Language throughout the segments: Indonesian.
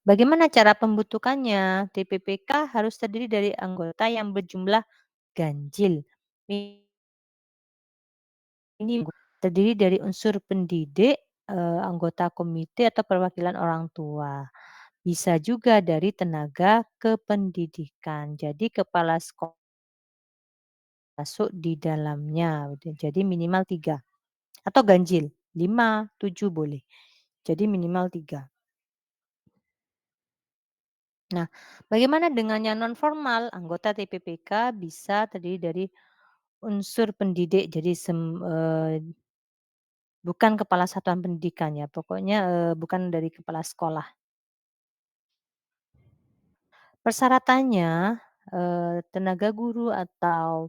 Bagaimana cara pembentukannya? TPPK harus terdiri dari anggota yang berjumlah ganjil. Ini terdiri dari unsur pendidik, anggota komite atau perwakilan orang tua. Bisa juga dari tenaga kependidikan. Jadi kepala sekolah masuk di dalamnya, gitu. Jadi minimal 3 atau ganjil 5, 7 boleh. Jadi minimal 3. Nah, bagaimana dengan yang non formal? Anggota TPPK bisa terdiri dari unsur pendidik, jadi bukan kepala satuan pendidikan ya, pokoknya, bukan dari kepala sekolah. Persyaratannya, tenaga guru atau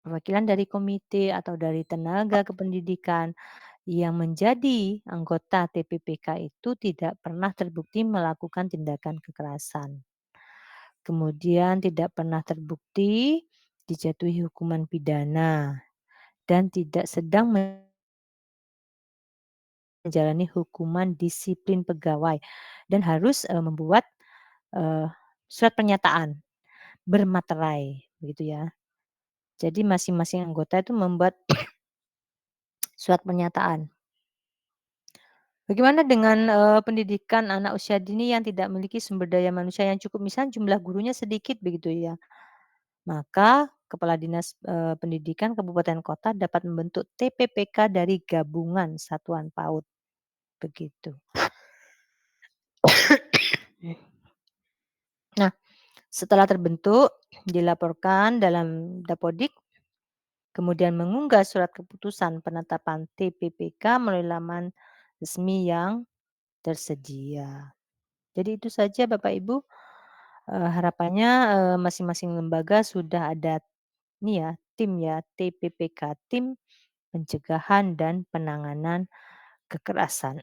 perwakilan dari komite atau dari tenaga kependidikan yang menjadi anggota TPPK itu tidak pernah terbukti melakukan tindakan kekerasan. Kemudian tidak pernah terbukti dijatuhi hukuman pidana dan tidak sedang menjalani hukuman disiplin pegawai dan harus, membuat, eee, surat pernyataan bermaterai, begitu ya. Jadi masing-masing anggota itu membuat surat pernyataan. Bagaimana dengan, pendidikan anak usia dini yang tidak memiliki sumber daya manusia yang cukup, misalnya jumlah gurunya sedikit begitu ya, maka kepala dinas, pendidikan kabupaten kota dapat membentuk TPPK dari gabungan satuan PAUD, begitu. Nah, setelah terbentuk, dilaporkan dalam Dapodik, kemudian mengunggah surat keputusan penetapan TPPK melalui laman resmi yang tersedia. Jadi itu saja Bapak Ibu, harapannya, masing-masing lembaga sudah ada ini ya, tim ya, TPPK, Tim Pencegahan dan Penanganan Kekerasan.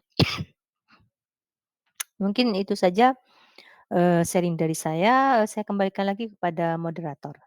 Mungkin itu saja, sharing dari saya kembalikan lagi kepada moderator.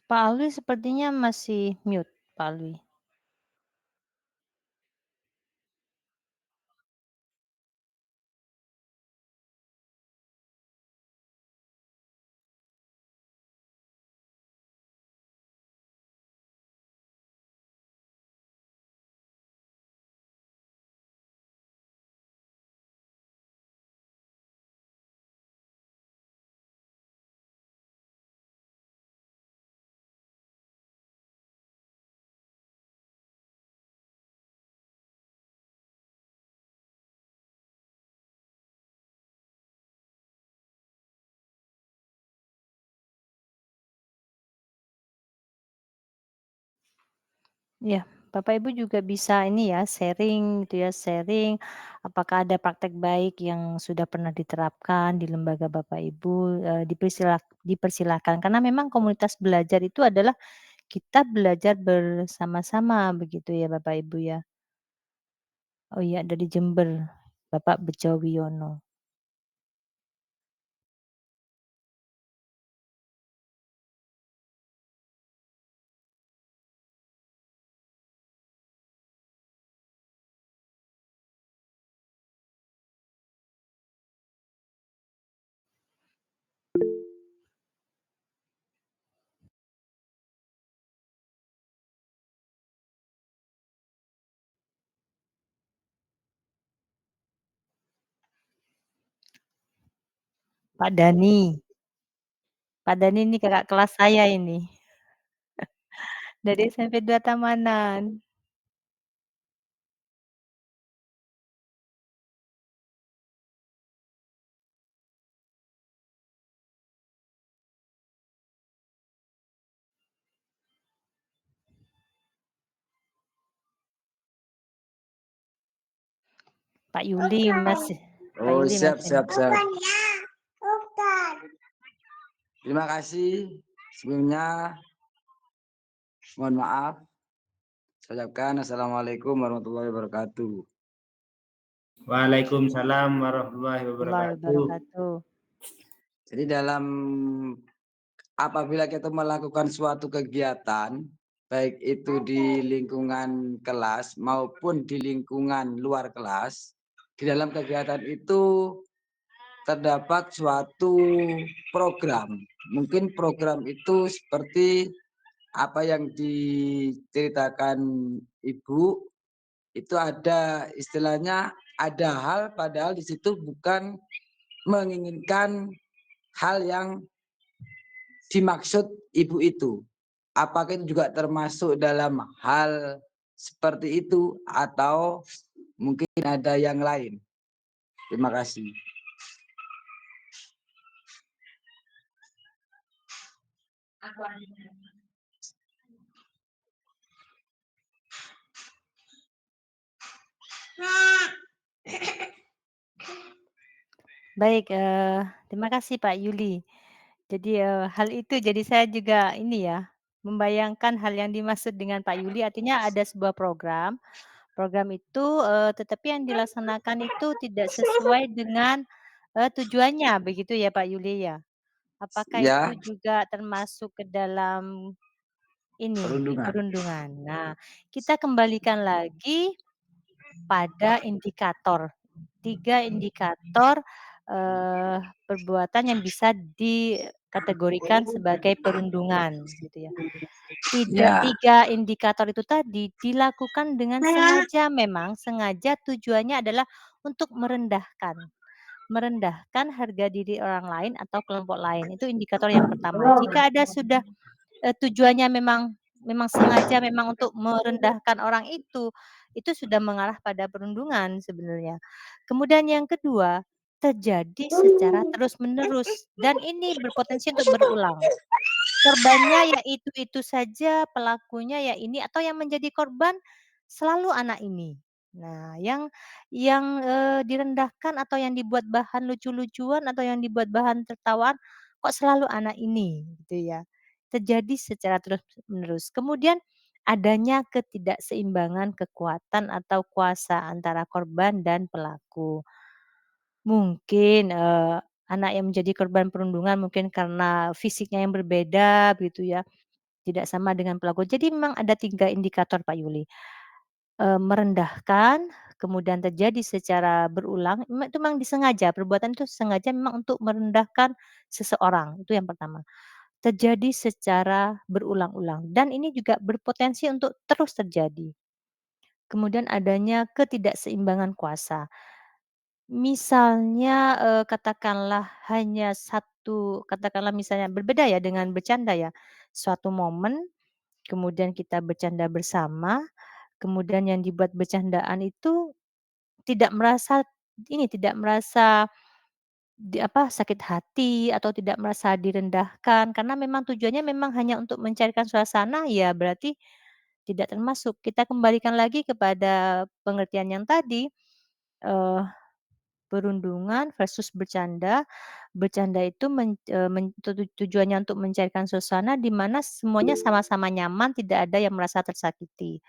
Pak Alwi sepertinya masih mute, Pak Alwi. Iya, Bapak Ibu juga bisa ini ya, sharing gitu ya, sharing apakah ada praktek baik yang sudah pernah diterapkan di lembaga Bapak Ibu, dipersilahkan. Karena memang komunitas belajar itu adalah kita belajar bersama-sama begitu ya Bapak Ibu ya. Oh iya dari Jember, Bapak Bejo Wiono. Pak Dani, Pak Dani ini kakak kelas saya ini, dari SMP 2 Tamanan. Pak Yuli masih Pak Oh, Yuli siap, masih siap, siap. Terima kasih. Sebelumnya, mohon maaf. Saya ucapkan Assalamualaikum warahmatullahi wabarakatuh. Waalaikumsalam warahmatullahi warahmatullahi wabarakatuh. wabarakatuh. Jadi apabila kita melakukan suatu kegiatan, baik itu di lingkungan kelas maupun di lingkungan luar kelas, di dalam kegiatan itu terdapat suatu program. Mungkin program itu seperti apa yang diceritakan Ibu, itu ada istilahnya ada hal padahal di situ bukan menginginkan hal yang dimaksud Ibu itu. Apakah itu juga termasuk dalam hal seperti itu atau mungkin ada yang lain? Terima kasih. Baik, terima kasih Pak Yuli. Jadi, hal itu jadi saya juga ini ya, membayangkan hal yang dimaksud dengan Pak Yuli artinya ada sebuah program, program itu, tetapi yang dilaksanakan itu tidak sesuai dengan, tujuannya begitu ya Pak Yuli ya? Apakah itu Ya, juga termasuk ke dalam ini, perundungan. perundungan? Nah, kita kembalikan lagi pada indikator. 3 indikator, eee, perbuatan yang bisa dikategorikan sebagai perundungan gitu ya. Ya, 3 indikator itu tadi dilakukan dengan sengaja memang, sengaja tujuannya adalah untuk merendahkan. Merendahkan harga diri orang lain atau kelompok lain, itu indikator yang pertama. Jika ada sudah tujuannya memang sengaja memang untuk merendahkan orang itu sudah mengarah pada perundungan sebenarnya. Kemudian yang kedua, terjadi secara terus-menerus dan ini berpotensi untuk berulang. Korbannya ya itu-itu saja, pelakunya ya ini atau yang menjadi korban selalu anak ini. Nah, yang direndahkan atau yang dibuat bahan lucu-lucuan atau yang dibuat bahan tertawaan, kok selalu anak ini, gitu ya. Terjadi secara terus-menerus. Kemudian adanya ketidakseimbangan kekuatan atau kuasa antara korban dan pelaku. Mungkin, anak yang menjadi korban perundungan mungkin karena fisiknya yang berbeda, gitu ya. tidak sama dengan pelaku. Jadi memang ada 3 indikator Pak Yuli, merendahkan, kemudian terjadi secara berulang, itu memang disengaja, perbuatan itu sengaja memang untuk merendahkan seseorang, itu yang pertama. Terjadi secara berulang-ulang dan ini juga berpotensi untuk terus terjadi. Kemudian adanya ketidakseimbangan kuasa. Misalnya, katakanlah hanya satu katakanlah misalnya berbeda ya dengan bercanda ya, suatu momen, kemudian kita bercanda bersama, kemudian yang dibuat bercandaan itu tidak merasa tidak merasa sakit hati atau tidak merasa direndahkan karena memang tujuannya memang hanya untuk mencairkan suasana, ya berarti tidak termasuk. Kita kembalikan lagi kepada pengertian yang tadi, eee perundungan versus bercanda. Bercanda itu tujuannya untuk mencairkan suasana di mana semuanya sama-sama nyaman, tidak ada yang merasa tersakiti.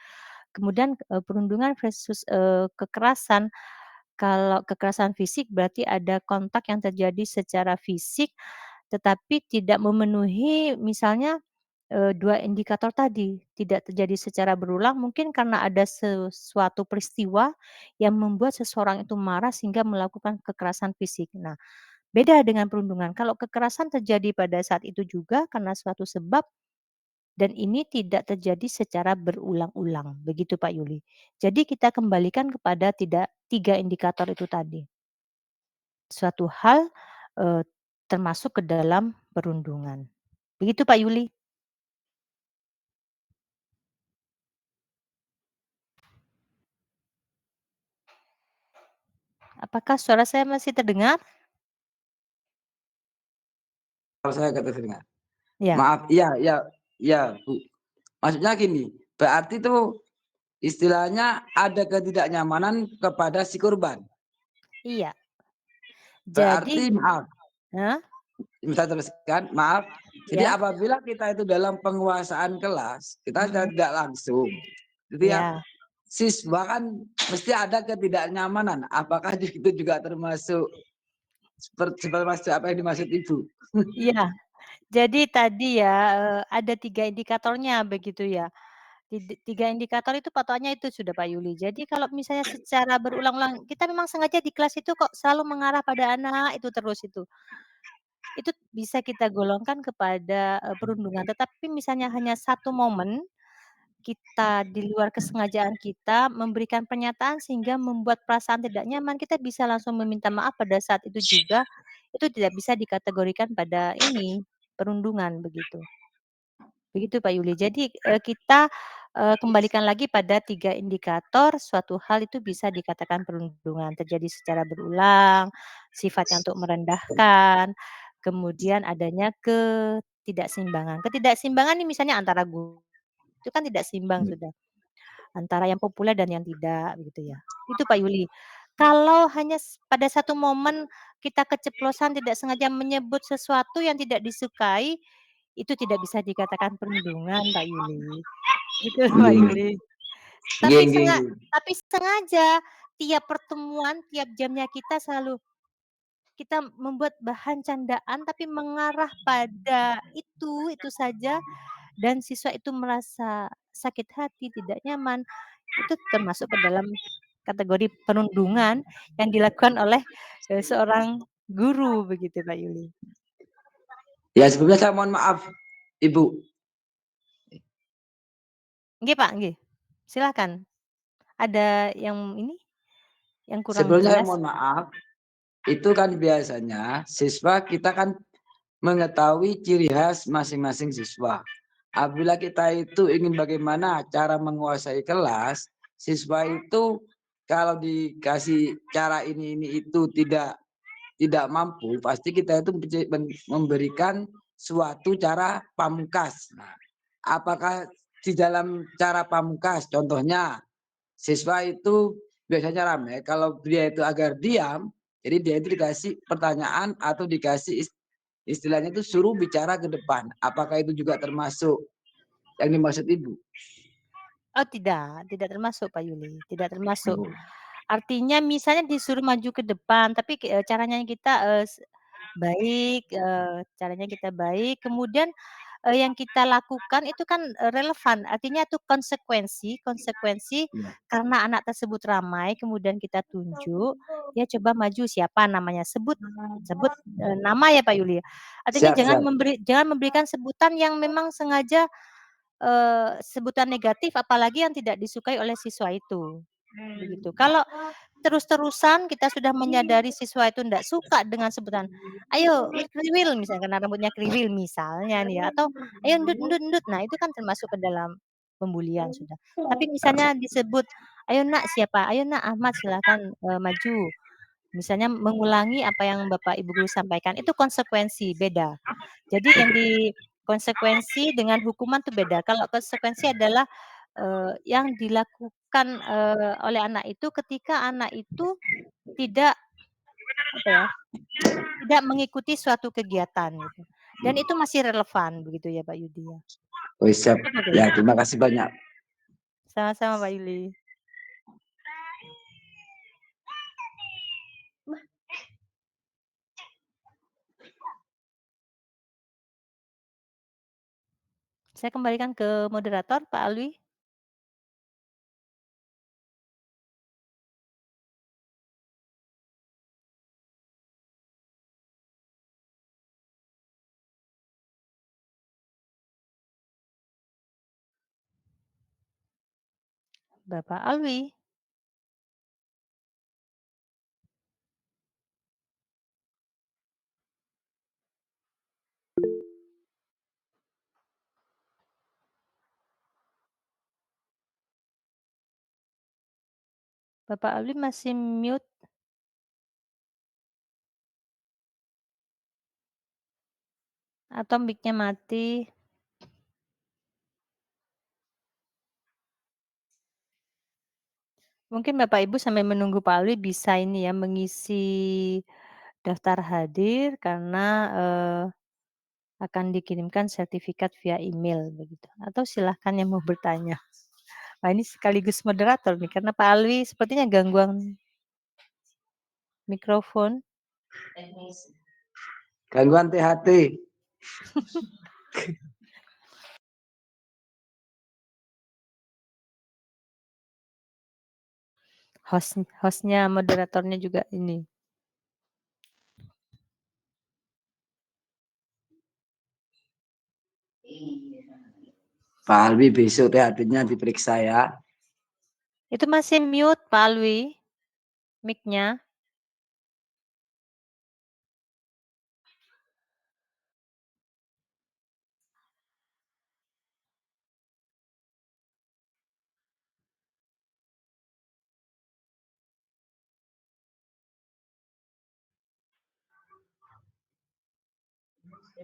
Kemudian, perundungan versus, kekerasan. Kalau kekerasan fisik berarti ada kontak yang terjadi secara fisik, tetapi tidak memenuhi misalnya, 2 indikator tadi, tidak terjadi secara berulang mungkin karena ada sesuatu peristiwa yang membuat seseorang itu marah sehingga melakukan kekerasan fisik. Nah, beda dengan perundungan, kalau kekerasan terjadi pada saat itu juga karena suatu sebab dan ini tidak terjadi secara berulang-ulang, begitu Pak Yuli. Jadi kita kembalikan kepada tidak 3 indikator itu tadi. Suatu hal, eee, termasuk ke dalam perundungan. Begitu Pak Yuli. Apakah suara saya masih terdengar? Kalau saya kata dengar. Ya, Maaf, iya iya iya, Bu. Maksudnya gini, berarti tuh istilahnya ada ketidaknyamanan kepada si korban. iya. Jadi Berarti maaf, heeh, bisa teruskan? Maaf. Jadi iya, apabila kita itu dalam penguasaan kelas, kita secara mhm, tidak langsung, setiap iya. siswa kan mesti ada ketidaknyamanan. Apakah itu juga termasuk seperti apa yang dimaksud Ibu? Iya, jadi tadi ya, ada 3 indikatornya begitu ya. 3 indikator itu patokannya itu sudah Pak Yuli. Jadi kalau misalnya secara berulang-ulang kita memang sengaja di kelas itu kok selalu mengarah pada anak itu terus itu bisa kita golongkan kepada, perundungan. Tetapi misalnya hanya satu momen, kita di luar kesengajaan kita memberikan pernyataan sehingga membuat perasaan tidak nyaman, kita bisa langsung meminta maaf pada saat itu juga, itu tidak bisa dikategorikan pada ini, perundungan begitu. Begitu Pak Yuli. Jadi, kita, kembalikan lagi pada 3 indikator, suatu hal itu bisa dikatakan perundungan, terjadi secara berulang, sifatnya untuk merendahkan, kemudian adanya ketidakseimbangan. Ketidakseimbangan ini misalnya antara guru, itu kan tidak seimbang sudah, antara yang populer dan yang tidak, begitu ya. Itu Pak Yuli. Kalau hanya pada satu momen kita keceplosan tidak sengaja menyebut sesuatu yang tidak disukai, itu tidak bisa dikatakan perundungan, Pak Yuli. Gitu Pak Nggih, Yuli. nggih Tapi nggih nggih. tapi sengaja tiap pertemuan, tiap jamnya kita selalu kita membuat bahan candaan tapi mengarah pada itu saja dan siswa itu merasa sakit hati, tidak nyaman, itu termasuk ke dalam kategori perundungan yang dilakukan oleh, seorang guru begitu, Pak Yuli. Ya sebelumnya saya mohon maaf, Ibu. Nggih, Pak, nggih. Silakan. Ada yang ini, yang kurang Sebelumnya saya jelas? mohon maaf, itu kan biasanya siswa kita kan mengetahui ciri khas masing-masing siswa. Apabila kita itu ingin bagaimana cara menguasai kelas, siswa itu kalau dikasih cara ini itu tidak mampu, pasti kita itu memberikan suatu cara pamungkas. Nah, apakah di dalam cara pamungkas, contohnya siswa itu biasanya rame, kalau dia itu agar diam, jadi dia itu dikasih pertanyaan atau dikasih istilahnya itu suruh bicara ke depan. Apakah itu juga termasuk yang dimaksud Ibu? Oh tidak termasuk Pak Yuli, tidak termasuk. Oh. Artinya misalnya disuruh maju ke depan, tapi caranya kita, baik, caranya kita baik, kemudian yang kita lakukan itu kan, relevan, artinya itu konsekuensi konsekuensi Iya. karena anak tersebut ramai kemudian kita tunjuk, dia coba maju siapa namanya, sebut sebut, nama ya Pak Yuli ya. Artinya Siap siap. jangan memberikan sebutan yang memang sengaja, sebutan negatif apalagi yang tidak disukai oleh siswa itu, begitu. Kalau terus-terusan kita sudah menyadari siswa itu ndak suka dengan sebutan, "Ayo kriwil," misalnya karena rambutnya kriwil misalnya nih ya, atau, "Ayo ndut ndut ndut." Nah itu kan termasuk ke dalam pembulian sudah. Tapi misalnya disebut, "Ayo Nak siapa? Ayo Nak Ahmad silakan, maju." Misalnya mengulangi apa yang Bapak Ibu guru sampaikan, itu konsekuensi, beda. Jadi yang di konsekuensi dengan hukuman itu beda. Kalau konsekuensi adalah, yang dilakukan, oleh anak itu ketika anak itu tidak, apa ya, tidak mengikuti suatu kegiatan gitu, dan itu masih relevan begitu ya, Pak Yudi ya. Oh, siap. Oke, Ya, terima kasih banyak. sama-sama Pak Yuli. Saya kembalikan ke moderator Pak Alwi. Bapak Alwi, Bapak Alwi masih mute atau mic-nya mati? Mungkin Bapak Ibu sambil menunggu Pak Alwi bisa ini ya, mengisi daftar hadir karena, akan dikirimkan sertifikat via email begitu, atau silahkan yang mau bertanya. Wah ini sekaligus moderator nih karena Pak Alwi sepertinya gangguan mikrofon, Gangguan THT. host-nya, moderatornya juga ini. Pak Alwi besok THT-nya diperiksa ya. Itu masih mute Pak Alwi, mic-nya.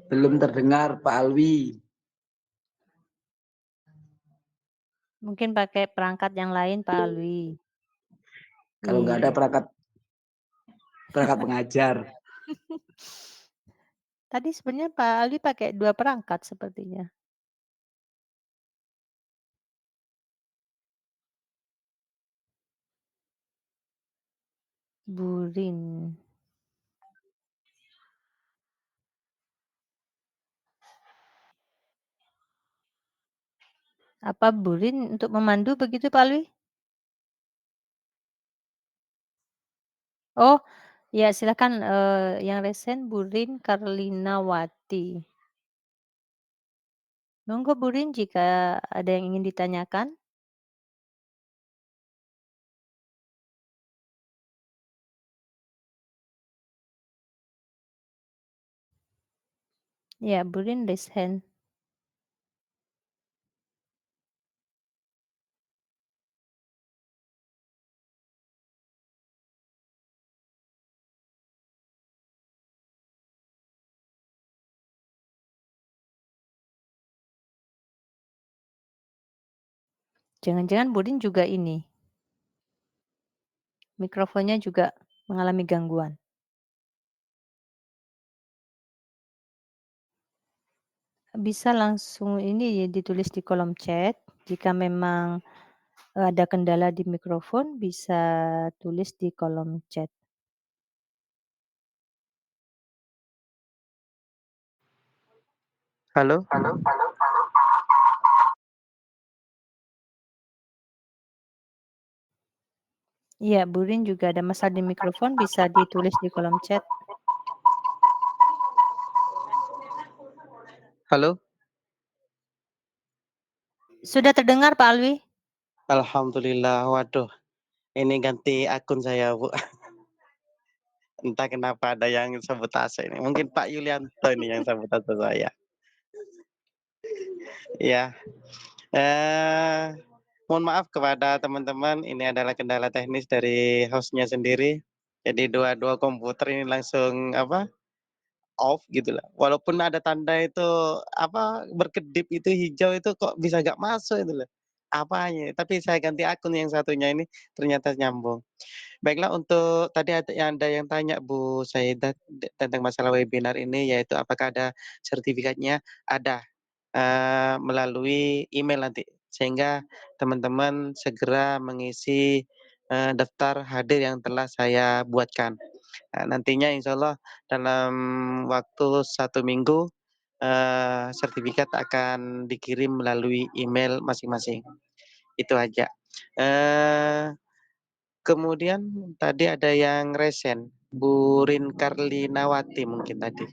Belum terdengar Pak Alwi. Mungkin pakai perangkat yang lain Pak Alwi. Kalau nggak ada Iya. perangkat perangkat pengajar. Tadi sebenarnya Pak Alwi pakai 2 perangkat sepertinya. Burin. Apa Burin untuk memandu begitu Pak Alwi? Oh, ya silakan, yang resen Burin Karlinawati. Monggo Burin jika ada yang ingin ditanyakan. Ya, Burin raise hand. Jangan-jangan Burin juga ini, mikrofonnya juga mengalami gangguan. Bisa langsung ini ya ditulis di kolom chat, jika memang, ada kendala di mikrofon bisa tulis di kolom chat. Halo? Iya, Bu Rin juga ada masalah di mikrofon, bisa ditulis di kolom chat. Halo? Sudah terdengar Pak Alwi? Alhamdulillah, waduh, ini ganti akun saya, Bu. Entah kenapa ada yang sabotase ini, mungkin Pak Yulianto ini yang sabotase saya. Iya, mohon maaf kepada teman-teman, ini adalah kendala teknis dari host-nya sendiri. Jadi dua komputer ini langsung off gitu lah. Walaupun ada tanda itu berkedip itu hijau itu kok bisa nggak masuk itu loh. Apanya? Tapi saya ganti akun yang satunya ini ternyata nyambung. Baiklah untuk tadi ada yang tanya Bu Saidah tentang masalah webinar ini yaitu apakah ada sertifikatnya? Ada, melalui email nanti sehingga teman-teman segera mengisi, daftar hadir yang telah saya buatkan. Nantinya insyaallah dalam waktu 1 minggu, sertifikat akan dikirim melalui email masing-masing, itu aja. Kemudian tadi ada yang resen, Bu Rin Karlinawati mungkin tadi.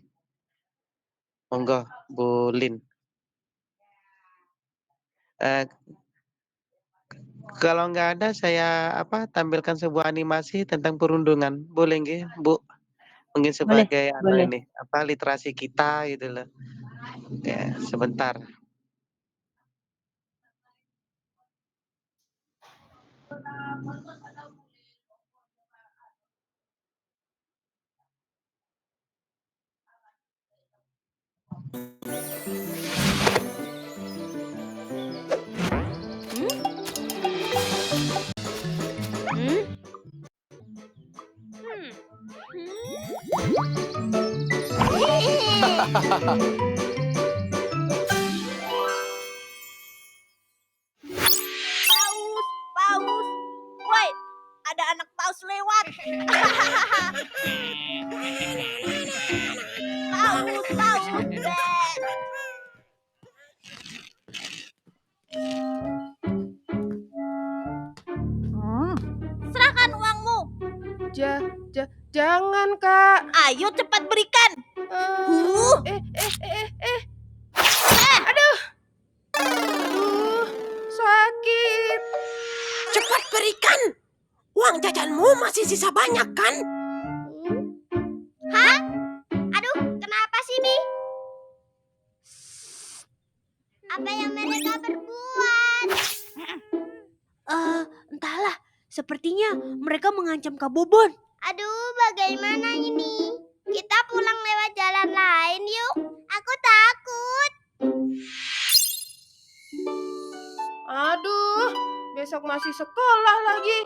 Monggo Bu Lin. Eee, kalau nggak ada saya tampilkan sebuah animasi tentang perundungan, boleh nggih, Bu? Mungkin Boleh sebagai boleh. literasi kita gitu loh. Oke, sebentar. Paus, paus. Woi, ada anak paus lewat. Paus, paus. Bet. Serahkan uangmu. Jangan, Kak. Ayo cepat berikan. Aduh, sakit. Cepat berikan. Uang jajanmu masih sisa banyak kan? Hah? Aduh, kenapa sih, Bi? Apa yang mereka berbuat? Entahlah. Sepertinya mereka mengancam Kak Bobon. Aduh, bagaimana ini? Kita pulang lewat jalan lain yuk. Aku takut. Aduh, besok masih sekolah lagi.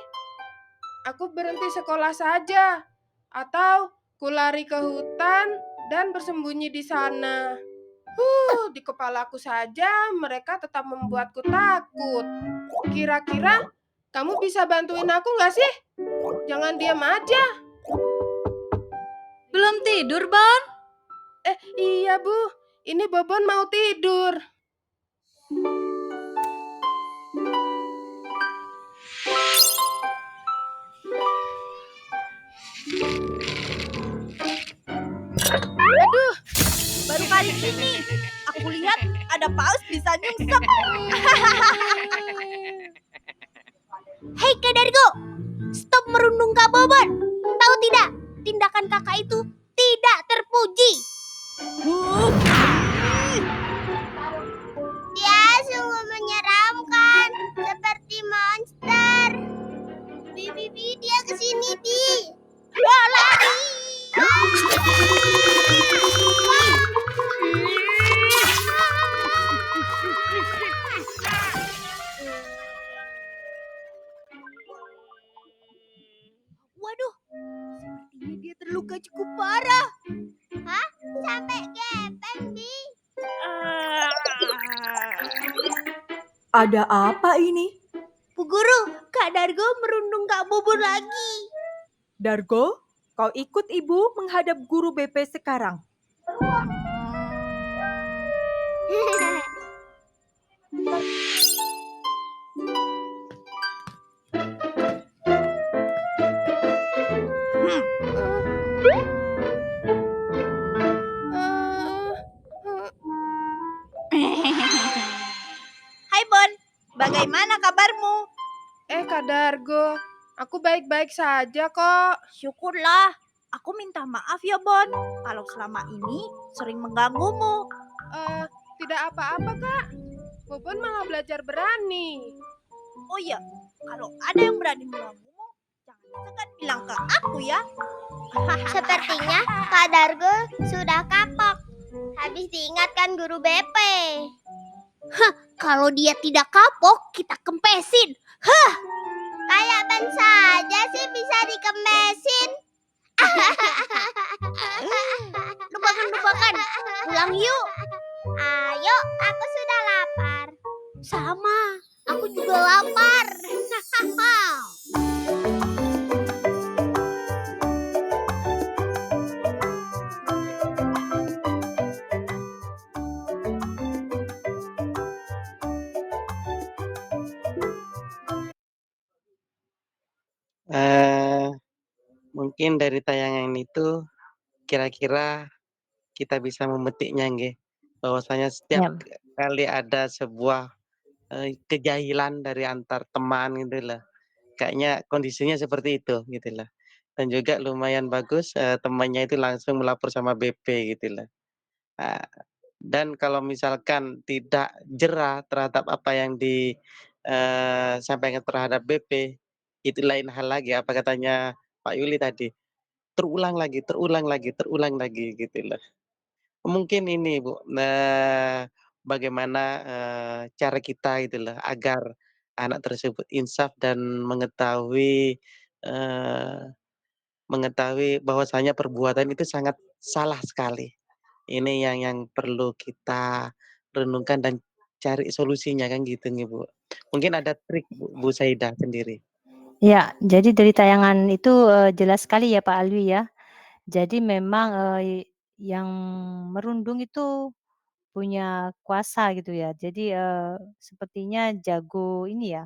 Aku berhenti sekolah saja. Atau kulari ke hutan dan bersembunyi di sana. Di kepalaku saja mereka tetap membuatku takut. Kira-kira kamu bisa bantuin aku nggak sih? Jangan diam aja. Belum tidur, Bon? Iya, Bu. Ini Bobon mau tidur. Aduh, baru kali ini aku lihat ada paus bisa nyungsep. Hei Kak Dargo, stop merundung Kak Bobon. Tahu tidak, tindakan kakak itu tidak terpuji. Dia sungguh menyeramkan, seperti monster. Bibi, dia kesini, Di. Lari. Waduh, sepertinya dia terluka cukup parah. Hah? Sampai gepeng, Di. Ada apa ini? Bu Guru, Kak Dargo merundung Kak Bobon lagi. Dargo, kau ikut ibu menghadap guru BP sekarang. Hai Bon, bagaimana kabarmu? Kak Dargo, aku baik-baik saja kok. Syukurlah. Aku minta maaf ya Bon, kalau selama ini sering mengganggumu. Tidak apa-apa kak. Bobon malah belajar berani. Oh iya, kalau ada yang berani mengganggumu, jangan segan bilang ke aku ya. Sepertinya Kak Dargo sudah kapok. Habis diingatkan guru BP. Kalau dia tidak kapok, kita kempesin. Kayak ban saja sih bisa dikempesin. Lupakan. Pulang yuk. Ayo, aku sudah lapar. Sama, aku juga lapar. Mungkin dari tayangan itu kira-kira kita bisa memetiknya nggih, bahwasanya setiap Ya. kali ada sebuah, kejahilan dari antar teman gitu loh, kayaknya kondisinya seperti itu gitu loh. Dan juga lumayan bagus, temannya itu langsung melapor sama BP gitu loh. Eee, dan kalau misalkan tidak jera terhadap apa yang sampaikan terhadap BP, itu lain hal lagi, apa katanya Pak Yuli tadi, terulang lagi gitu loh. Mungkin ini Bu, bagaimana, cara kita gitu loh agar anak tersebut insaf dan eee, mengetahui bahwasanya perbuatan itu sangat salah sekali. Ini yang perlu kita renungkan dan cari solusinya kan gitu nih Bu. Mungkin ada trik Bu Saidah sendiri. Ya, jadi dari tayangan itu, jelas sekali ya Pak Alwi ya. Jadi memang, yang merundung itu punya kuasa gitu ya. Jadi, sepertinya jago ini ya,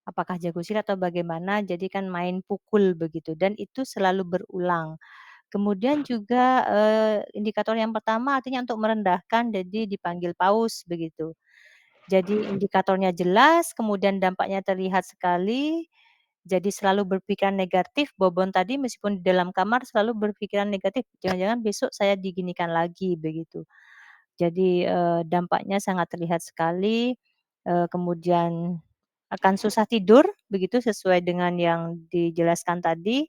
apakah jago silat atau bagaimana, jadi kan main pukul begitu dan itu selalu berulang. Kemudian juga, indikator yang pertama artinya untuk merendahkan jadi dipanggil paus begitu. Jadi indikatornya jelas, kemudian dampaknya terlihat sekali, jadi selalu berpikiran negatif, Bobon tadi meskipun di dalam kamar selalu berpikiran negatif, jangan-jangan besok saya diginikan lagi begitu. Jadi, dampaknya sangat terlihat sekali, kemudian akan susah tidur begitu sesuai dengan yang dijelaskan tadi.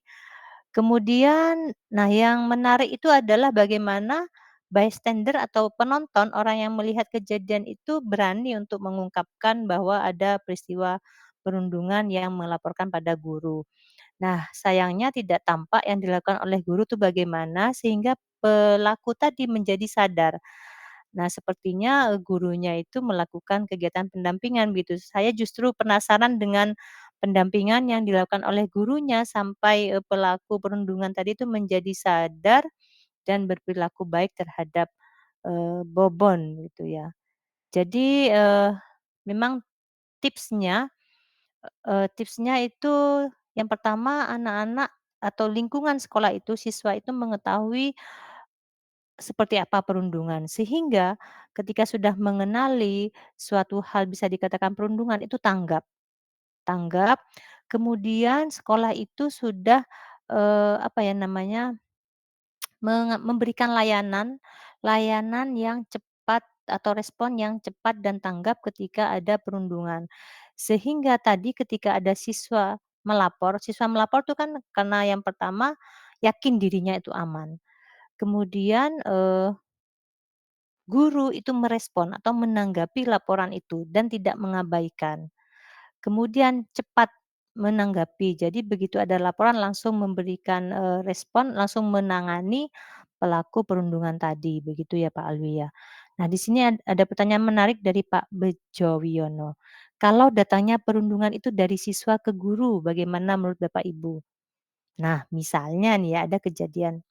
Kemudian, nah yang menarik itu adalah bagaimana bystander atau penonton, orang yang melihat kejadian itu berani untuk mengungkapkan bahwa ada peristiwa perundungan yang melaporkan pada guru. Nah, sayangnya tidak tampak yang dilakukan oleh guru itu bagaimana sehingga pelaku tadi menjadi sadar. Nah, sepertinya, gurunya itu melakukan kegiatan pendampingan gitu. Saya justru penasaran dengan pendampingan yang dilakukan oleh gurunya sampai, pelaku perundungan tadi itu menjadi sadar dan berperilaku baik terhadap, Bobon gitu ya. Jadi, memang tipsnya tipsnya itu yang pertama anak-anak atau lingkungan sekolah itu, siswa itu mengetahui seperti apa perundungan, sehingga ketika sudah mengenali suatu hal bisa dikatakan perundungan itu tanggap tanggap, kemudian sekolah itu sudah, apa ya namanya, memberikan layanan yang cepat atau respon yang cepat dan tanggap ketika ada perundungan. Sehingga tadi ketika ada siswa melapor tuh kan karena yang pertama yakin dirinya itu aman. Kemudian, guru itu merespon atau menanggapi laporan itu dan tidak mengabaikan. Kemudian cepat menanggapi. Jadi begitu ada laporan langsung memberikan, respon, langsung menangani pelaku perundungan tadi, begitu ya Pak Alwi ya. Nah di sini ada pertanyaan menarik dari Pak Bejo Wiono. Kalau datangnya perundungan itu dari siswa ke guru, bagaimana menurut Bapak Ibu? Nah misalnya nih ya ada kejadian,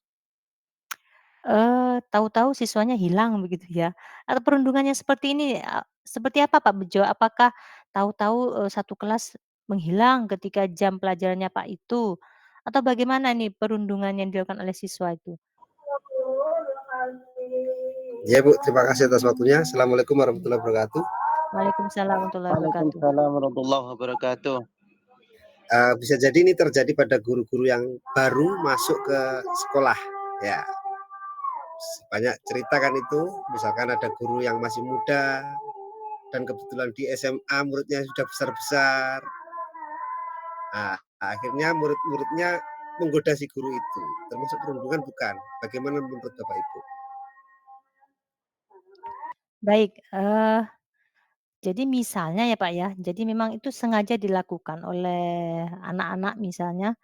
tahu-tahu siswanya hilang begitu ya? Atau perundungannya seperti ini, seperti apa Pak Bejo? Apakah tahu-tahu, satu kelas menghilang ketika jam pelajarannya Pak itu? Atau bagaimana nih perundungan yang dilakukan oleh siswa itu? Ya Bu, terima kasih atas waktunya. Assalamualaikum warahmatullahi wabarakatuh. Waalaikumsalam warahmatullahi wabarakatuh. Waalaikumsalam warahmatullahi wabarakatuh. Bisa jadi ini terjadi pada guru-guru yang baru masuk ke sekolah. Ya, banyak cerita kan itu. Misalkan ada guru yang masih muda dan kebetulan di SMA muridnya sudah besar-besar. Nah, akhirnya murid-muridnya menggoda si guru itu. Termasuk perundungan bukan? Bagaimana menurut Bapak Ibu? Baik, jadi misalnya ya Pak ya, jadi memang itu sengaja dilakukan oleh anak-anak misalnya,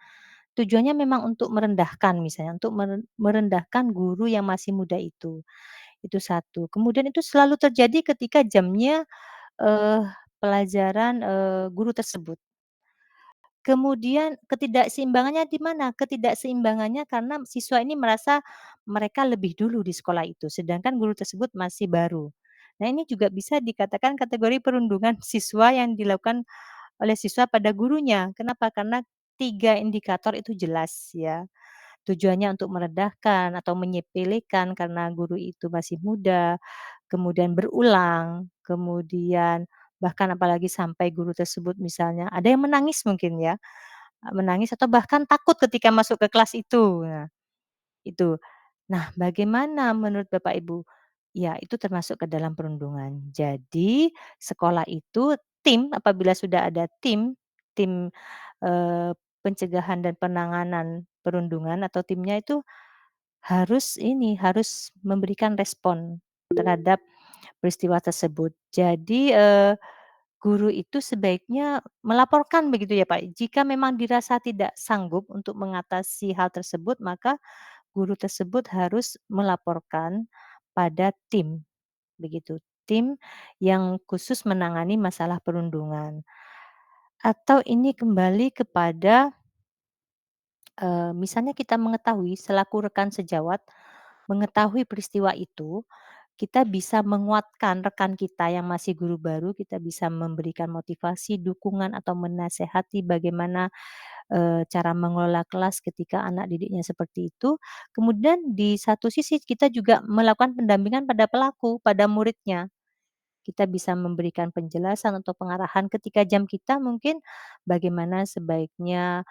tujuannya memang untuk merendahkan misalnya, untuk merendahkan guru yang masih muda itu satu. Kemudian itu selalu terjadi ketika jamnya, eee, pelajaran, guru tersebut. Kemudian ketidakseimbangannya di mana? Ketidakseimbangannya karena siswa ini merasa mereka lebih dulu di sekolah itu, sedangkan guru tersebut masih baru. Nah, ini juga bisa dikatakan kategori perundungan siswa yang dilakukan oleh siswa pada gurunya. Kenapa? Karena 3 indikator itu jelas ya. Tujuannya untuk merendahkan atau menyepelekan karena guru itu masih muda, kemudian berulang, kemudian bahkan apalagi sampai guru tersebut misalnya ada yang menangis mungkin ya, menangis atau bahkan takut ketika masuk ke kelas itu. Nah, itu. Nah, bagaimana menurut Bapak Ibu? Ya, itu termasuk ke dalam perundungan. Jadi, sekolah itu apabila sudah ada tim, eee, pencegahan dan penanganan perundungan atau timnya itu harus memberikan respon terhadap peristiwa tersebut. Jadi, guru itu sebaiknya melaporkan begitu ya, Pak? Jika memang dirasa tidak sanggup untuk mengatasi hal tersebut, maka guru tersebut harus melaporkan pada tim, begitu. Tim yang khusus menangani masalah perundungan. Atau ini kembali kepada, misalnya kita mengetahui selaku rekan sejawat, mengetahui peristiwa itu, kita bisa menguatkan rekan kita yang masih guru baru, kita bisa memberikan motivasi, dukungan, atau menasehati bagaimana, cara mengelola kelas ketika anak didiknya seperti itu. Kemudian di satu sisi kita juga melakukan pendampingan pada pelaku, pada muridnya. Kita bisa memberikan penjelasan atau pengarahan ketika jam kita mungkin bagaimana sebaiknya,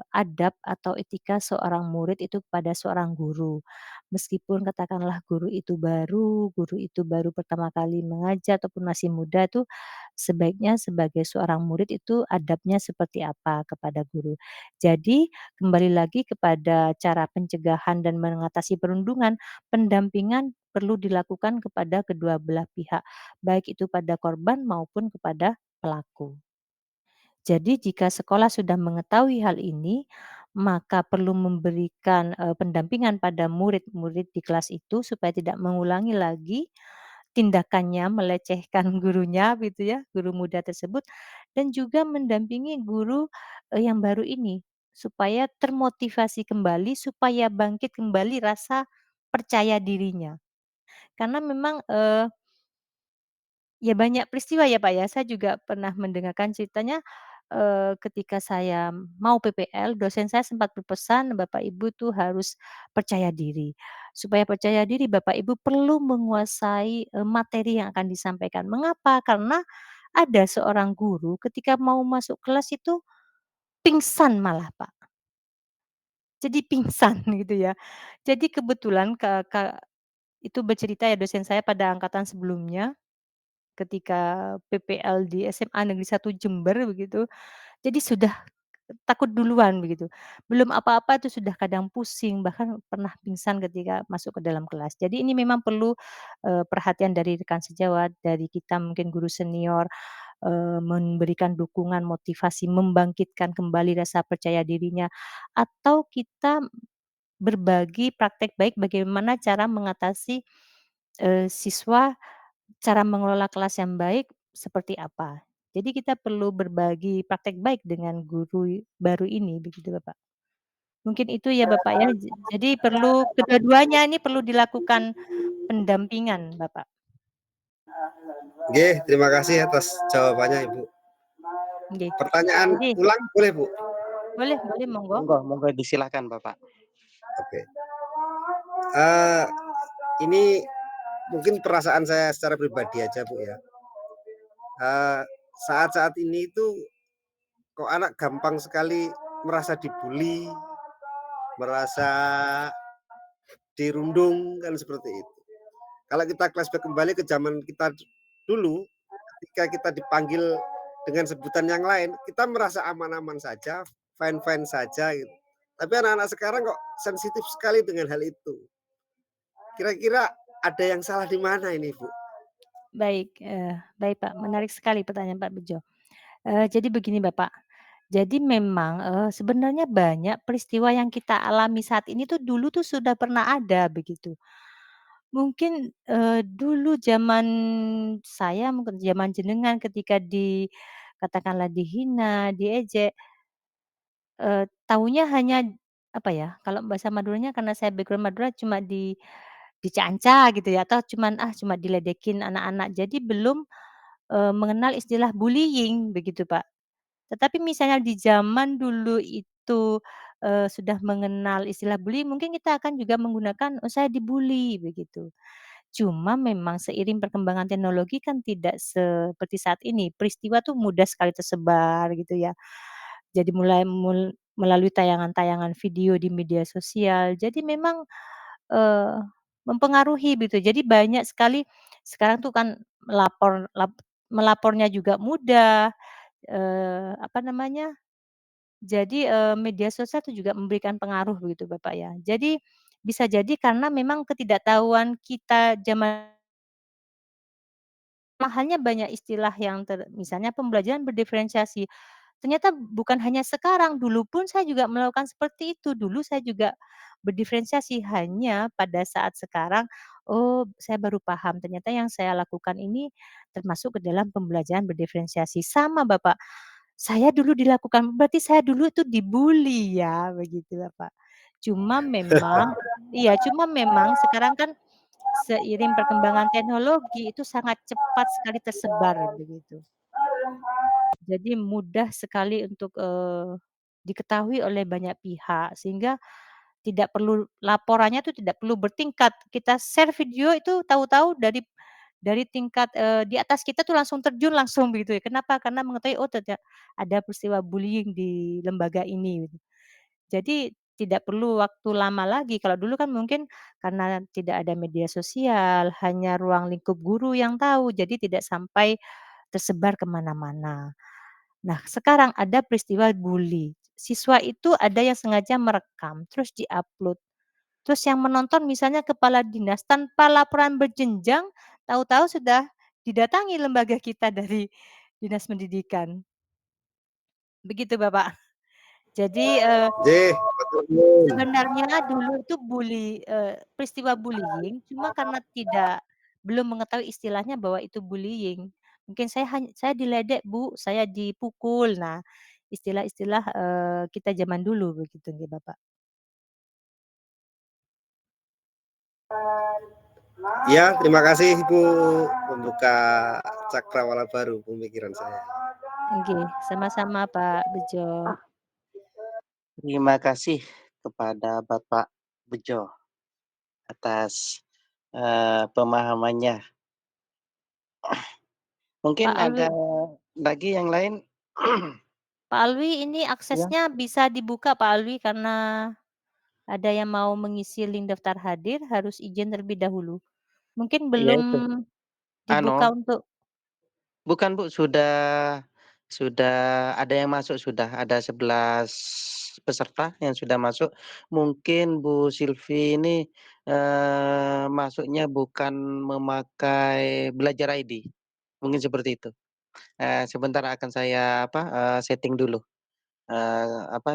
adab atau etika seorang murid itu kepada seorang guru. Meskipun katakanlah guru itu baru pertama kali mengajar ataupun masih muda tuh, sebaiknya sebagai seorang murid itu adabnya seperti apa kepada guru. Jadi kembali lagi kepada cara pencegahan dan mengatasi perundungan, pendampingan perlu dilakukan kepada kedua belah pihak baik itu pada korban maupun kepada pelaku. Jadi jika sekolah sudah mengetahui hal ini, maka perlu memberikan, pendampingan pada murid-murid di kelas itu supaya tidak mengulangi lagi tindakannya melecehkan gurunya gitu ya, guru muda tersebut dan juga mendampingi guru, yang baru ini supaya termotivasi kembali, supaya bangkit kembali rasa percaya dirinya. Karena memang, ya banyak peristiwa ya, Pak, ya. Saya juga pernah mendengarkan ceritanya, ketika saya mau PPL, dosen saya sempat berpesan, "Bapak Ibu tuh harus percaya diri." Supaya percaya diri, Bapak Ibu perlu menguasai, materi yang akan disampaikan. Mengapa? Karena ada seorang guru ketika mau masuk kelas itu pingsan malah, Pak. Jadi pingsan gitu ya. Jadi kebetulan itu bercerita ya dosen saya pada angkatan sebelumnya ketika PPL di SMA Negeri 1 Jember begitu, jadi sudah takut duluan begitu. Belum apa-apa itu sudah kadang pusing, bahkan pernah pingsan ketika masuk ke dalam kelas. Jadi ini memang perlu, perhatian dari rekan sejawat, dari kita mungkin guru senior, memberikan dukungan, motivasi, membangkitkan kembali rasa percaya dirinya, atau kita berbagi praktek baik bagaimana cara mengatasi, siswa, cara mengelola kelas yang baik seperti apa. Jadi kita perlu berbagi praktek baik dengan guru baru ini begitu Bapak. Mungkin itu ya Bapak ya, jadi perlu kedua-duanya ini perlu dilakukan pendampingan Bapak. Nggih, terima kasih atas jawabannya Ibu. Nggih. Pertanyaan Jadi ulang boleh Bu? boleh monggo. Monggo disilahkan Bapak. Oke. Ini mungkin perasaan saya secara pribadi aja Bu ya. Saat-saat ini itu kok anak gampang sekali merasa dibully, merasa dirundung kan seperti itu. Kalau kita flashback kembali ke zaman kita dulu, ketika kita dipanggil dengan sebutan yang lain, kita merasa aman-aman saja, fine-fine saja gitu. Tapi anak-anak sekarang kok sensitif sekali dengan hal itu. Kira-kira ada yang salah di mana ini, Bu? Baik, baik Pak, menarik sekali pertanyaan Pak Bejo. Jadi begini Bapak, jadi memang, sebenarnya banyak peristiwa yang kita alami saat ini tuh dulu tuh sudah pernah ada begitu. Mungkin, dulu zaman saya, mungkin zaman jenengan ketika katakanlah dihina, diejek, taunya hanya apa ya, kalau bahasa Maduranya karena saya background Madura cuma dicanca gitu ya, atau cuma diledekin anak-anak. Jadi belum, mengenal istilah bullying begitu, Pak. Tetapi misalnya di zaman dulu itu, sudah mengenal istilah bullying, mungkin kita akan juga menggunakan, "Oh, saya dibully," begitu. Cuma memang seiring perkembangan teknologi kan tidak seperti saat ini, peristiwa tuh mudah sekali tersebar gitu ya. Jadi mulai melalui tayangan-tayangan video di media sosial, jadi memang, eee, mempengaruhi gitu. Jadi banyak sekali sekarang tuh kan melapornya juga mudah, apa namanya, jadi, media sosial itu juga memberikan pengaruh begitu Bapak ya. Jadi bisa jadi karena memang ketidaktahuan kita zaman halnya banyak istilah yang misalnya pembelajaran berdiferensiasi. Ternyata bukan hanya sekarang, dulu pun saya juga melakukan seperti itu. Dulu saya juga berdiferensiasi, hanya pada saat sekarang, oh saya baru paham ternyata yang saya lakukan ini termasuk ke dalam pembelajaran berdiferensiasi. Sama Bapak, saya dulu dilakukan, berarti saya dulu itu dibully ya, begitu Bapak. Cuma memang iya, cuma memang sekarang kan seiring perkembangan teknologi itu sangat cepat sekali tersebar begitu. Jadi mudah sekali untuk, diketahui oleh banyak pihak sehingga tidak perlu laporannya tuh tidak perlu bertingkat. Kita share video itu tahu-tahu dari tingkat, di atas kita tuh langsung terjun langsung begitu ya. Kenapa? Karena mengetahui, oh ada peristiwa bullying di lembaga ini gitu. Jadi tidak perlu waktu lama lagi, kalau dulu kan mungkin karena tidak ada media sosial, hanya ruang lingkup guru yang tahu, jadi tidak sampai tersebar ke mana-mana. Nah, sekarang ada peristiwa bully. Siswa itu ada yang sengaja merekam, terus di-upload. Terus yang menonton misalnya kepala dinas, tanpa laporan berjenjang, tahu-tahu sudah didatangi lembaga kita dari dinas pendidikan. Begitu, Bapak. Jadi, Nggih, matur nuwun. sebenarnya dulu itu peristiwa bullying, cuma karena belum mengetahui istilahnya bahwa itu bullying. Mungkin saya diledek, Bu, saya dipukul. Nah, istilah-istilah, kita zaman dulu begitu nggih, Bapak. Ya, terima kasih Ibu membuka cakrawala baru pemikiran saya. Nggih, sama-sama Pak Bejo. Terima kasih kepada Bapak Bejo atas, pemahamannya. Pak Mungkin Alwi ada lagi yang lain? Pak Alwi ini Ya, aksesnya bisa dibuka Pak Alwi karena ada yang mau mengisi link daftar hadir harus izin terlebih dahulu. Mungkin iya belum itu. dibuka Anu, untuk bukan Bu, sudah ada yang masuk sudah, ada 11 peserta yang sudah masuk. Mungkin Bu Silvi ini, masuknya bukan memakai Belajar ID, mungkin seperti itu. Sebentar akan saya setting dulu,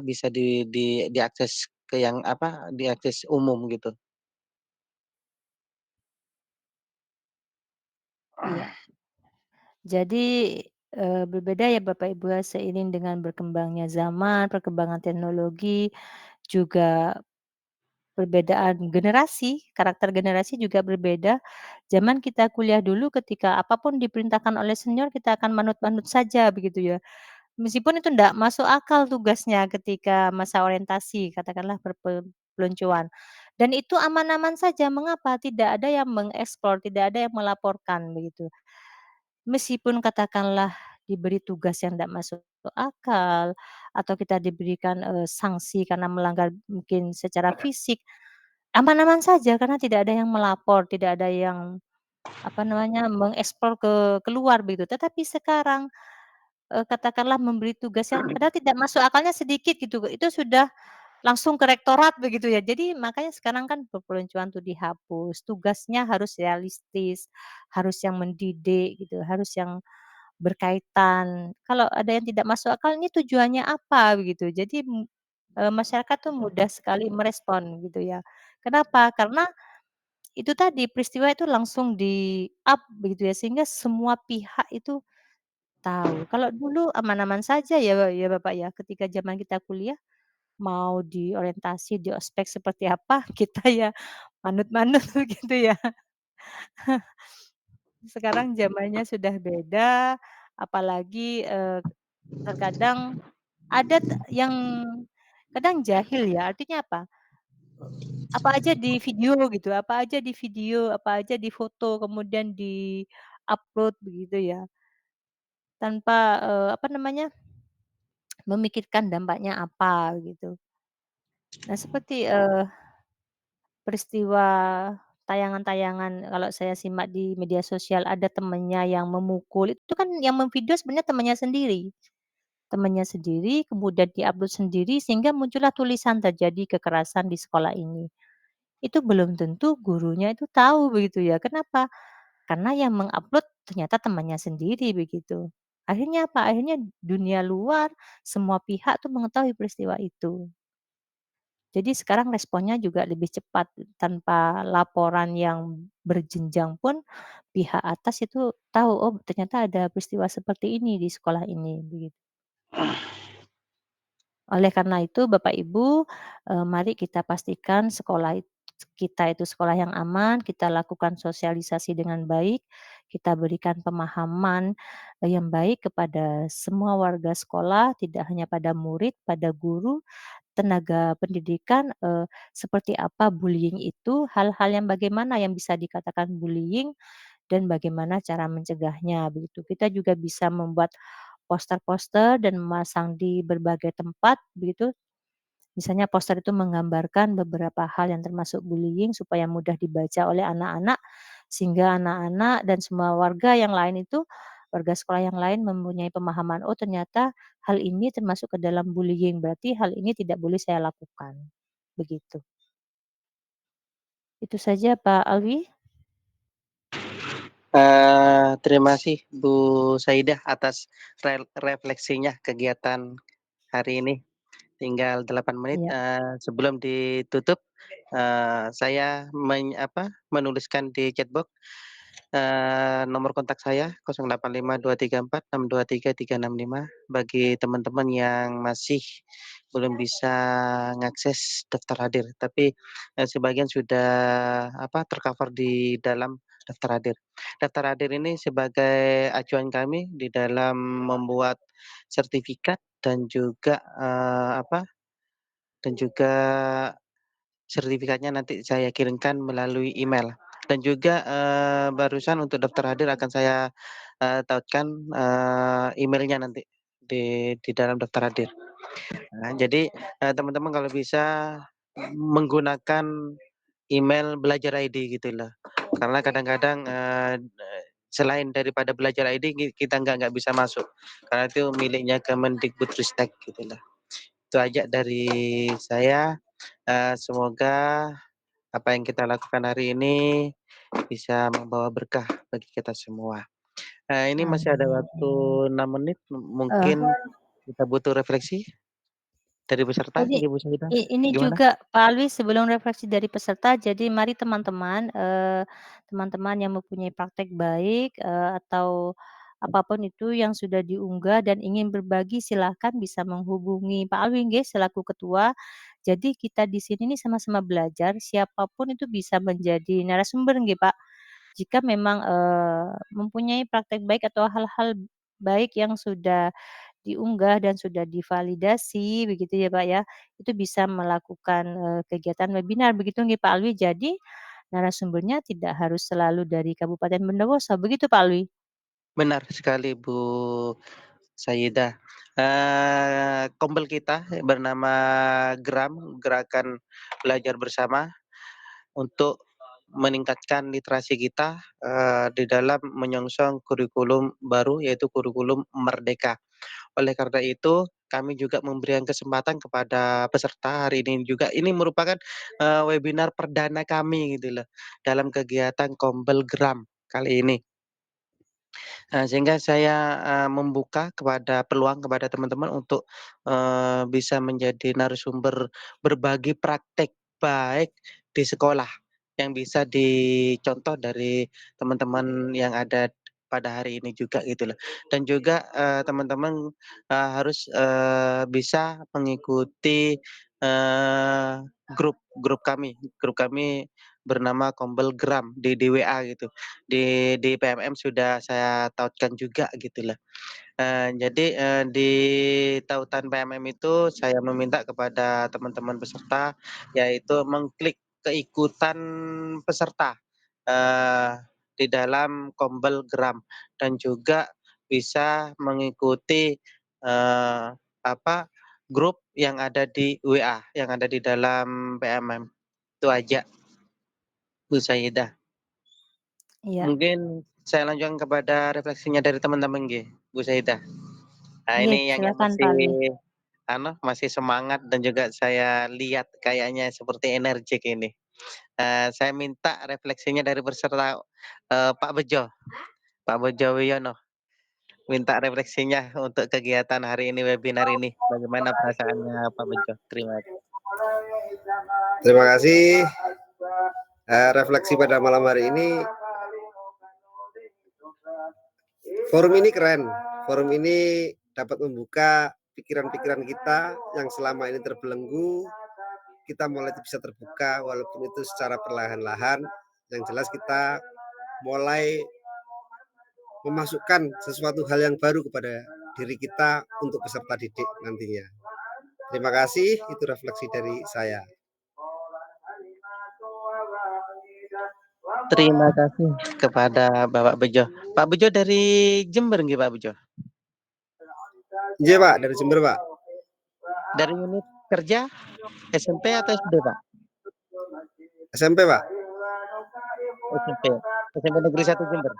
bisa diakses ke yang diakses umum gitu. iya. Jadi, berbeda ya Bapak Ibu ya, seiring dengan berkembangnya zaman, perkembangan teknologi. juga perbedaan generasi, karakter generasi juga berbeda. Zaman kita kuliah dulu ketika apapun diperintahkan oleh senior kita akan manut-manut saja begitu ya. Meskipun itu ndak masuk akal tugasnya ketika masa orientasi katakanlah peluncuran. Dan itu aman-aman saja, mengapa? Tidak ada yang mengeksplor, tidak ada yang melaporkan begitu. Meskipun katakanlah diberi tugas yang tidak masuk akal, atau kita diberikan, sanksi karena melanggar mungkin secara fisik, aman-aman saja karena tidak ada yang melapor, tidak ada yang, apa namanya, mengeksplor keluar begitu. Tetapi sekarang, katakanlah memberi tugas yang padahal tidak masuk akalnya sedikit gitu, itu sudah langsung ke rektorat begitu ya. Jadi makanya sekarang kan perpeloncoan tuh dihapus, tugasnya harus realistis, harus yang mendidik gitu, harus yang berkaitan. Kalau ada yang tidak masuk akal ini tujuannya apa begitu. Jadi, masyarakat tuh mudah sekali merespon gitu ya. Kenapa? Karena itu tadi peristiwa itu langsung di-up begitu ya, sehingga semua pihak itu tahu. Kalau dulu aman-aman saja ya Bapak ya, ketika zaman kita kuliah mau di orientasi, di ospek seperti apa, kita ya manut-manut begitu ya. Sekarang zamannya sudah beda, apalagi, terkadang ada yang kadang jahil ya, artinya apa? Apa aja di video gitu, apa aja di video, apa aja di foto, kemudian di-upload begitu ya, tanpa, apa namanya, memikirkan dampaknya apa gitu. Nah seperti, peristiwa tayangan-tayangan kalau saya simak di media sosial ada temennya yang memukul, itu kan yang memvideo sebenarnya temannya sendiri kemudian di-upload sendiri sehingga muncullah tulisan terjadi kekerasan di sekolah ini. Itu belum tentu gurunya itu tahu begitu ya, kenapa? Karena yang mengupload ternyata temannya sendiri begitu. Akhirnya apa? Akhirnya dunia luar, semua pihak tuh mengetahui peristiwa itu. Jadi sekarang responnya juga lebih cepat, tanpa laporan yang berjenjang pun pihak atas itu tahu, oh ternyata ada peristiwa seperti ini di sekolah ini, begitu. Oleh karena itu Bapak Ibu, mari kita pastikan kita itu sekolah yang aman, kita lakukan sosialisasi dengan baik, kita berikan pemahaman, yang baik kepada semua warga sekolah, tidak hanya pada murid, pada guru, tenaga pendidikan, seperti apa bullying itu, hal-hal yang bagaimana yang bisa dikatakan bullying, dan bagaimana cara mencegahnya, begitu. Kita juga bisa membuat poster-poster dan memasang di berbagai tempat, begitu. Misalnya poster itu menggambarkan beberapa hal yang termasuk bullying supaya mudah dibaca oleh anak-anak, sehingga anak-anak dan semua warga yang lain itu, warga sekolah yang lain mempunyai pemahaman, "Oh ternyata hal ini termasuk ke dalam bullying, berarti hal ini tidak boleh saya lakukan." Begitu. Itu saja Pak Alwi. Terima kasih Bu Saidah atas refleksinya kegiatan hari ini. Tinggal 8 menit, Iya. sebelum ditutup, saya menuliskan di chatbox, nomor kontak saya 085234623365 bagi teman-teman yang masih belum bisa ngakses daftar hadir, tapi, sebagian sudah, tercover di dalam daftar hadir. Daftar hadir ini sebagai acuan kami di dalam membuat sertifikat dan juga, dan juga sertifikatnya nanti saya kirimkan melalui email dan juga, barusan untuk daftar hadir akan saya, tautkan, email-nya nanti di dalam daftar hadir. Nah, jadi, teman-teman kalau bisa menggunakan email Belajar ID gitu loh. Karena kadang-kadang, selain daripada Belajar ID kita nggak bisa masuk, karena itu miliknya Kemendikbudristek gitu loh. Itu aja dari saya, semoga apa yang kita lakukan hari ini bisa membawa berkah bagi kita semua. Ini masih ada waktu Amin. 6 menit, Eh, mungkin kita butuh refleksi dari peserta, Jadi, Ibu Saidah, ini gimana? juga Pak Alwi sebelum refleksi dari peserta, jadi mari teman-teman, teman-teman yang mempunyai praktek baik, atau apapun itu yang sudah diunggah dan ingin berbagi silahkan bisa menghubungi Pak Alwi nggih selaku ketua. Jadi kita di sini nih sama-sama belajar, siapapun itu bisa menjadi narasumber nggih, Pak. Jika memang, mempunyai praktek baik atau hal-hal baik yang sudah diunggah dan sudah divalidasi begitu ya, Pak, ya, itu bisa melakukan, kegiatan webinar begitu nggih, Pak Alwi? Jadi narasumbernya tidak harus selalu dari Kabupaten Bondowoso, begitu, Pak Alwi? Benar sekali Bu Sayyidah. Kompel kita bernama GRAM, Gerakan Belajar Bersama, untuk meningkatkan literasi kita, di dalam menyongsong kurikulum baru, yaitu kurikulum Merdeka. Oleh karena itu, kami juga memberikan kesempatan kepada peserta hari ini juga. Ini merupakan, webinar perdana kami gitu loh, dalam kegiatan Kompel GRAM kali ini. Sehingga saya, membuka peluang kepada teman-teman untuk, bisa menjadi narasumber berbagi praktek baik di sekolah, yang bisa dicontoh dari teman-teman yang ada pada hari ini juga gitu loh. Dan juga, teman-teman, harus, bisa mengikuti, eee, grup kami bernama Kombel Gram di WA gitu. Di PMM sudah saya tautkan juga gitu loh. Jadi, di tautan PMM itu saya meminta kepada teman-teman peserta, yaitu mengklik keikutan peserta, eee, di dalam Kombel Gram, dan juga bisa mengikuti, apa, grup yang ada di WA, yang ada di dalam PMM. Itu aja, Bu Sayyidah. Iya. Mungkin saya lanjutkan kepada refleksinya dari teman-teman nggih, Bu Saidah. Nah Nggih, ini yang silakan Pak masih Alwi. masih semangat dan juga saya lihat kayaknya seperti energik ini. Saya minta refleksinya dari peserta, Pak Bejo, Pak Bejo Wiono. Minta refleksinya untuk kegiatan hari ini, webinar ini. Bagaimana perasaannya Pak Bejo? Terima kasih. Terima kasih. Refleksi pada malam hari ini, forum ini keren. Forum ini dapat membuka pikiran-pikiran kita yang selama ini terbelenggu. Kita mulai bisa terbuka walaupun itu secara perlahan-lahan. Yang jelas kita mulai memasukkan sesuatu hal yang baru kepada diri kita untuk peserta didik nantinya. Terima kasih, itu refleksi dari saya. Terima kasih kepada Bapak Bejo. Pak Bejo dari Jember nggih Pak Bejo? Iya Pak, dari Jember Pak. Dari unit kerja SMP atau SD Pak? SMP Pak. SMP. SMP Negeri 1 Jember?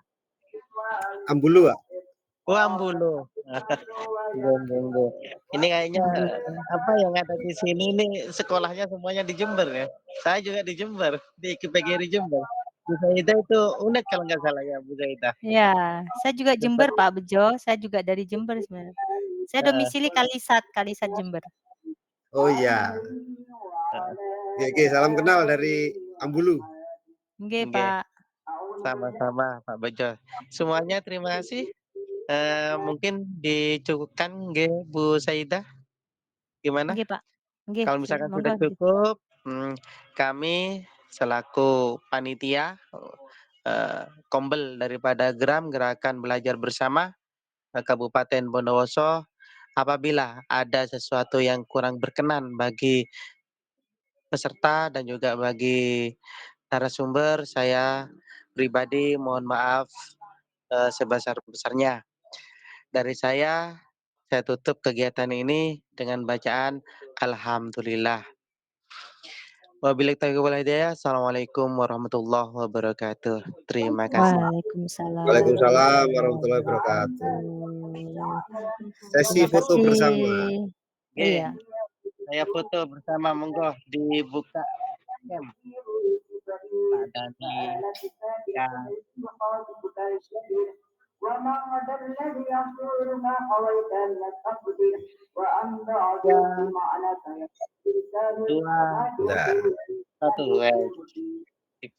Ambulu Pak. Oh Ambulu. Nggih nggih nggih. Ini kayaknya, apa yang ada di sini nih sekolahnya semuanya di Jember ya. Saya juga di Jember, di IPGRI Jember. Bu Saidah itu UNED kalau nggak salah ya, Bu Saidah? Iya, saya juga Dapat Jember Pak Bejo, saya juga dari Jember sebenarnya. Saya heeh, domisili Kalisat Jember. Oh iya. heeh. Oke, salam kenal dari Ambulu. Nggih, Nggih, Pak. sama-sama Pak Bejo. Semuanya terima kasih. Mungkin dicukupkan nggih Bu Saidah, gimana? Nggih, Pak. Nggih, Kalau misalkan monggo. sudah cukup, kami selaku panitia, Kombel daripada GRAM, Gerakan Belajar Bersama, Kabupaten Bondowoso, apabila ada sesuatu yang kurang berkenan bagi peserta dan juga bagi narasumber, saya pribadi mohon maaf, sebesar-besarnya. Dari saya tutup kegiatan ini dengan bacaan alhamdulillah. Wabillahi taufiq wal hidayah. Assalamualaikum warahmatullahi wabarakatuh. Terima kasih. Waalaikumsalam Waalaikumsalam warahmatullahi warahmatullahi wabarakatuh. wabarakatuh. Sesi Terima foto kasih. bersama. Oke, Iya. saya foto bersama, monggo dibuka cam Pak Dani, Kak. Ya, 2, Nah, 1, sip.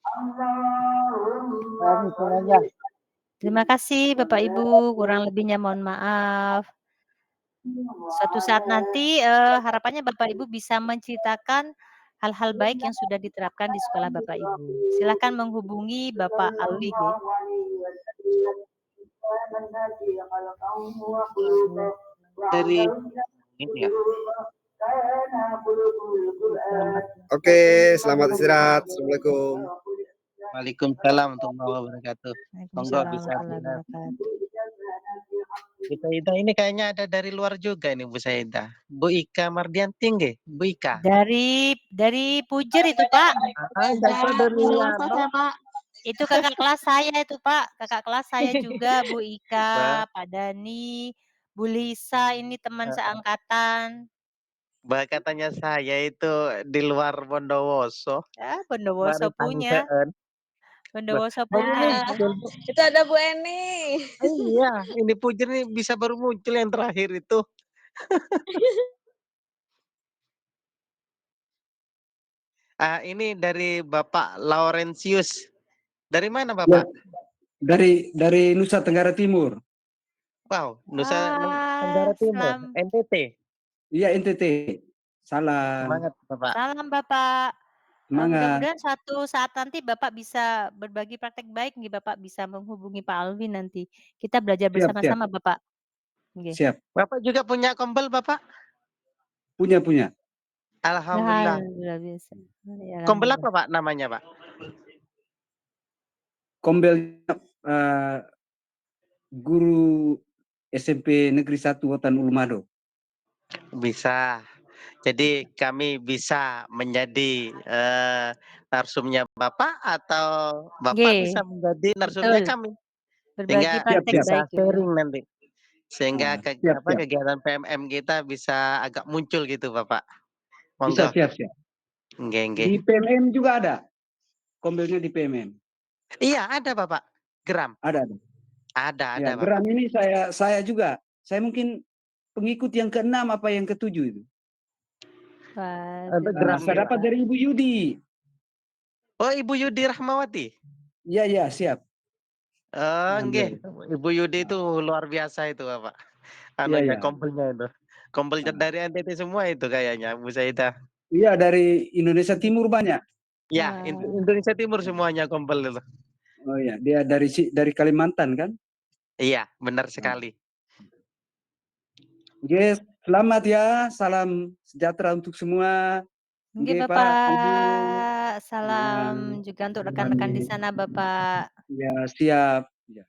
Langsung aja. Terima kasih Bapak Ibu, kurang lebihnya mohon maaf. Suatu saat nanti, harapannya Bapak Ibu bisa menceritakan hal-hal baik yang sudah diterapkan di sekolah Bapak Ibu. Silakan menghubungi Bapak Alwi, Ge. Dari ini ya. Oke, selamat istirahat. Assalamualaikum. Waalaikumsalam warahmatullahi wabarakatuh. Monggo Waalaikumsalam bisa warahmatullahi dilihat. wabarakatuh. Bu Saida ini kayaknya ada dari luar juga ini Bu Saida. Bu Ika Mardianti nggih? Bu Ika. Dari Pujer itu, Pak. Itu dari anu. Itu kakak kelas saya itu, Pak. Kakak kelas saya juga, Bu Wah, Ika, Pak Dani, Bu Lisa, ini teman seangkatan. katanya saya itu di luar Bondowoso, Ya, Bondowoso baru punya. Tangseen. Bondowoso Baru punya. muncul. Itu ada Bu Eni. Iya, ini Pujer nih bisa baru muncul yang terakhir itu. Ini dari Bapak Laurentius. Dari mana Ya, Bapak? dari Nusa Tenggara Timur. Wow, Nusa Tenggara Timur, NTT. Iya, NTT. Salam. Semangat Bapak. Salam Bapak. Semangat. Mudah-mudahan suatu saat nanti Bapak bisa berbagi praktek baik nih, Bapak bisa menghubungi Pak Alvin nanti. Kita belajar Siap, siap. bersama-sama, Bapak. Nggih. Siap. Bapak juga punya kombel, Bapak? Punya. Alhamdulillah. Alhamdulillah bisa. Ya, Kombel alhamdulillah. apa Pak namanya Pak? Kombelnya guru SMP Negeri 1 Wotan Ulumado. Bisa. Jadi kami bisa menjadi narsumnya Bapak atau Bapak Nggih, bisa menjadi narsumnya betul. kami. Berbagi Sehingga praktek Siap. bisa baik ya. sharing nanti. Sehingga Siap. kegiatan PMM kita bisa agak muncul gitu Bapak. Bisa, Monggo. siap. Nggih. Di PMM juga ada. Kombelnya di PMM. Iya, ada Bapak. Geram. Ada. Ada Ya, Bapak. geram ini saya juga. Saya mungkin pengikut yang ke-6 apa yang ke-7 itu. Geram. Saya dapat dari Ibu Yudi. Oh, Ibu Yudi Rahmawati. Iya, siap. Nggih. Ibu Yudi itu luar biasa itu, Bapak. Iya. Kompelnya itu. Kompelnya dari NTT semua itu kayaknya, Bu Saida. Iya, dari Indonesia Timur banyak. Ya, Indonesia Timur semuanya kompel itu. Oh iya, dia dari Kalimantan kan? Iya, benar sekali. Yes, selamat ya. Salam sejahtera untuk semua. Nggih, Nggih, Pak, Ibu. Bapak. Salam juga untuk rekan-rekan di sana, Bapak. Ya, siap. Ya.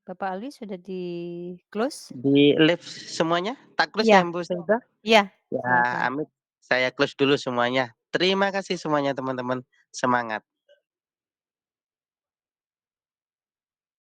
Bapak Ali sudah di close? Di live semuanya? Tak close ya, Bu Saida? Iya. Ya, Amit. Saya close dulu semuanya. Terima kasih semuanya, teman-teman. Semangat.